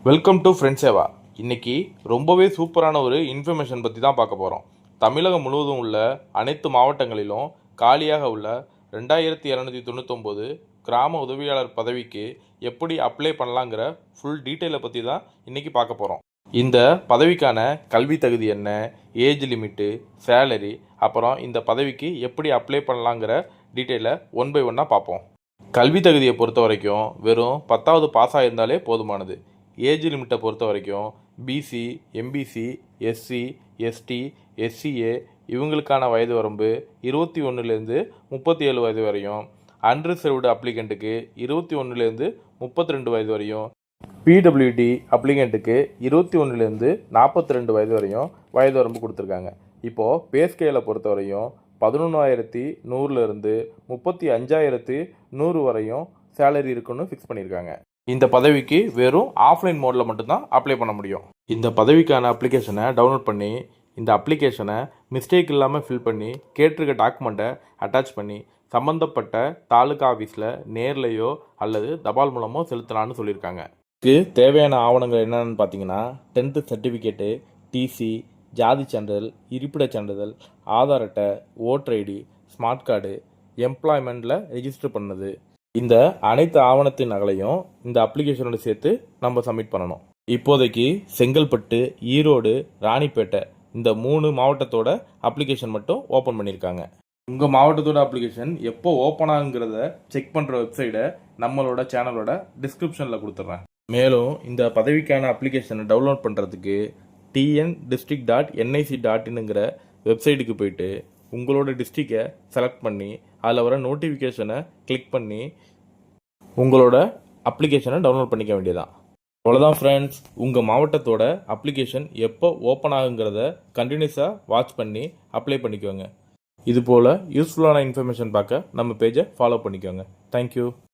Welcome to friends Seva. இன்றைக்கி ரொம்பவே சூப்பரான ஒரு இன்ஃபர்மேஷன் பற்றி தான் பார்க்க போகிறோம். தமிழகம் முழுவதும் உள்ள அனைத்து மாவட்டங்களிலும் காலியாக உள்ள 2299 கிராம உதவியாளர் பதவிக்கு எப்படி அப்ளை பண்ணலாங்கிற ஃபுல் டீட்டெயிலை பற்றி தான் இன்றைக்கி பார்க்க போகிறோம். இந்த பதவிக்கான கல்வி தகுதி என்ன, ஏஜ் லிமிட்டு, சேலரி, அப்புறம் இந்த பதவிக்கு எப்படி அப்ளை பண்ணலாங்கிற டீட்டெயிலை ஒன் பை ஒன்னாக பார்ப்போம். கல்வி தகுதியை பொறுத்த வரைக்கும் வெறும் 10வது பாஸ் ஆகியிருந்தாலே போதுமானது. ஏஜ் லிமிட்டை பொறுத்த வரைக்கும் BC, MBC, SC, ST, SCA இவங்களுக்கான வயது வரம்பு 21லேருந்து 37 வயது வரையும், அன்ரிசர்வ்டு அப்ளிகண்ட்டுக்கு 21லேருந்து 32 வயது வரையும், பிடபிள்யூடி அப்ளிகண்ட்டுக்கு 21லேருந்து 42 வயது வரையும் வயது வரம்பு கொடுத்துருக்காங்க. இப்போது பே ஸ்கேலை பொறுத்த வரையும் 11,100லேருந்து 35,100 வரையும் சேலரி இருக்குன்னு ஃபிக்ஸ் பண்ணியிருக்காங்க. இந்த பதவிக்கு வெறும் ஆஃப்லைன் மோடில் மட்டும்தான் அப்ளை பண்ண முடியும். இந்த பதவிக்கான அப்ளிகேஷனை டவுன்லோட் பண்ணி இந்த அப்ளிகேஷனை மிஸ்டேக் இல்லாமல் ஃபில் பண்ணி கேட்டிருக்க டாக்குமெண்ட்டை அட்டாச் பண்ணி சம்மந்தப்பட்ட தாலுகா ஆஃபீஸில் நேர்லையோ அல்லது தபால் மூலமோ செலுத்தலான்னு சொல்லியிருக்காங்க. இதுக்கு தேவையான ஆவணங்கள் என்னென்னு பார்த்தீங்கன்னா 10th சர்டிஃபிகேட்டு, டிசி, ஜாதி சான்றிதழ், இருப்பிடச் சான்றிதழ், ஆதார் அட்டை, ஓட்டர் ஐடி, ஸ்மார்ட் கார்டு, எம்ப்ளாய்மெண்ட்டில் ரெஜிஸ்டர் பண்ணது, இந்த அனைத்து ஆவணத்தின் நகலையும் இந்த அப்ளிகேஷனோட சேர்த்து நம்ம சப்மிட் பண்ணணும். இப்போதைக்கு செங்கல்பட்டு, ஈரோடு, ராணிப்பேட்டை இந்த 3 மாவட்டத்தோட அப்ளிகேஷன் மட்டும் ஓப்பன் பண்ணியிருக்காங்க. உங்கள் மாவட்டத்தோட அப்ளிகேஷன் எப்போ ஓப்பன் ஆகுங்கிறத செக் பண்ணுற வெப்சைட்டை நம்மளோட சேனலோட டிஸ்கிரிப்ஷனில் கொடுத்துட்றேன். மேலும் இந்த பதவிக்கான அப்ளிகேஷனை டவுன்லோட் பண்ணுறதுக்கு tn.nic.in வெப்சைட்டுக்கு போயிட்டு உங்களோட டிஸ்ட்ரிக்டை செலக்ட் பண்ணி அதில் வர நோட்டிஃபிகேஷனை கிளிக் பண்ணி உங்களோட அப்ளிகேஷனை டவுன்லோட் பண்ணிக்க வேண்டியதான். அவ்வளோதான் ஃப்ரெண்ட்ஸ். உங்கள் மாவட்டத்தோட அப்ளிகேஷன் எப்போ ஓப்பன் ஆகுங்கிறத கண்டினியூஸாக வாட்ச் பண்ணி அப்ளை பண்ணிக்கோங்க. இதுபோல் யூஸ்ஃபுல்லான இன்ஃபர்மேஷன் பார்க்க நம்ம பேஜை ஃபாலோ பண்ணிக்கோங்க. தேங்க்யூ.